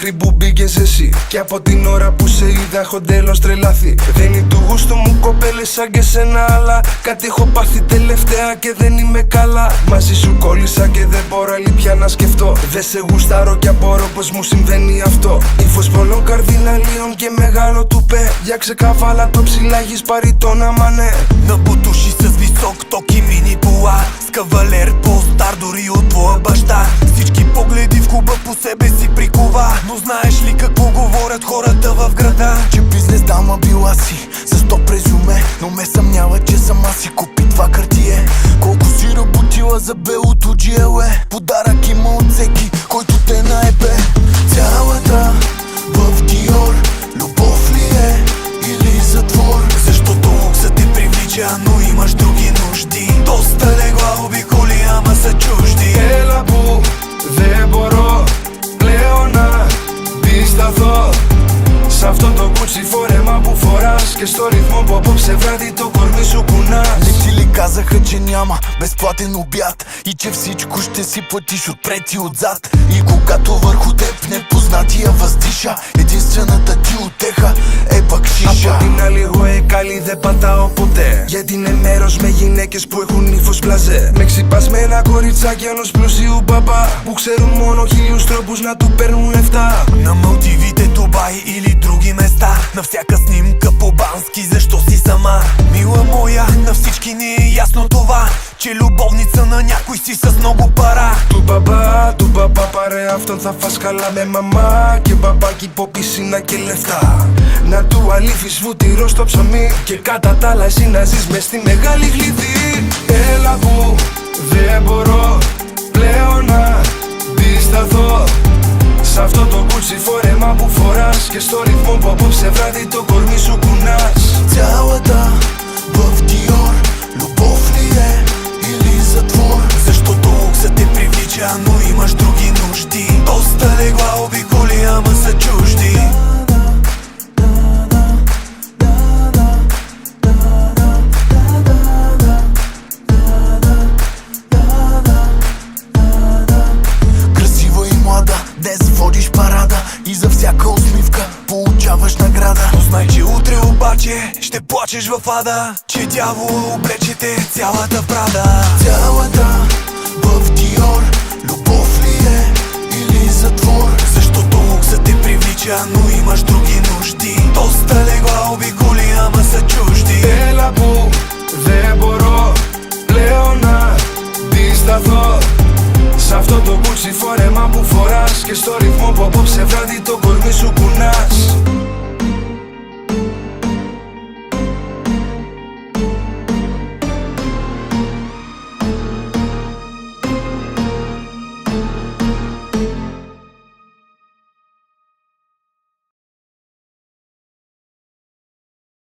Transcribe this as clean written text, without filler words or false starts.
μέχρι που μπήκες εσύ. Και από την ώρα που σε είδα έχω τέλος τρελάθει. Δεν είναι του γούστου μου κοπέλες σαν και σένα, αλλά κάτι έχω πάθει τελευταία και δεν είμαι καλά. Μαζί σου κόλλησα και δεν μπορώ άλλη πια να σκεφτώ. Δεν σε γουστάρω και απορώ πως μου συμβαίνει αυτό. Ύφος πολλών καρδιναλίων και μεγάλο τουπέ. Για ξεκαβάλα το ψηλάγεις πάρει τον αμανέ. Набутуши с висок ток и мини буа. С кавалер по-стар дори от твоя баща. Всички погледи в клуба по себе си прикува. Но знаеш ли какво говорят хората в града? Че бизнес дама била си с 100 резюме, но ме съмнява, че сама си купи това картие. Колко си работила за белото GLE. Подарък има от всеки, който те наебе. Цялата в Диор, любов ли е или затвор? Защото луксът те привлича, но имаш други нужди. Доста легла обиколи, ама са чужди. Έλα που δεν μπορώ πλέον να αντισταθώ σ' αυτό το κούτσι φόρεμα που φοράς. Και στο ρυθμό που απόψε βράδυ το κορμί σου κουνάς. Летили казаха, че няма безплатен обяд и че всичко ще си платиш отпред и отзад. И когато върху теб непознатия въздиша, единствената ти утеха е бакшиша. Από την άλλη εγώ καλή δεν πατάω ποτέ, γιατί είναι μέρος με γυναίκες που έχουν ύφος μπλαζέ. Με ξυπασμένα κοριτσάκια ενός πλουσίου μπαμπά που ξέρουν μόνο 1000 τρόπους να του παίρνουν λεφτά. На Малдивите, Дубай или други места. На всяка снимка по-бански, защо си сама? Мила моя, на всички ни е ясно това, че любовница на някой си с много пара. Του μπαμπά πάρε αυτόν θα φας καλά με μαμά. Και μπαμπάκι πω πισίνα και λεφτά. Να του αλήφεις βούτυρο στο ψωμί. Και κατά τα άλλα εσύ να ζεις μες στη μεγάλη γλυφή. Έλα που δεν μπορώ πλέον να αντισταθώ σ' αυτό το κούτσι φόρεμα που φοράς. Και στο ρυθμό που απόψε βράδυ το κορμί σου κουνάς. Цялата в Диор, любов ли е или затвор? Защото луксът те привлича, но имаш други нужди. Доста легла обиколи, ама са чужди. Красива и млада, днес водиш парада и за всяка усмивка получаваш награда. Но знай, че утре обаче ще плачеш в ада, че дявол облечете цялата прада. Цялата в Диор, любов ли е или затвор? Защото луксът те привлича, но имаш други нужди. Доста легла обиколи, ама са чужди. Έλα που δεν μπορώ πλέον να αντισταθώ σ' αυτό το κούτσι φόρεμα που φοράς. Και στο ρυθμό που απόψε βράδυ το κορμί σου κουνάς.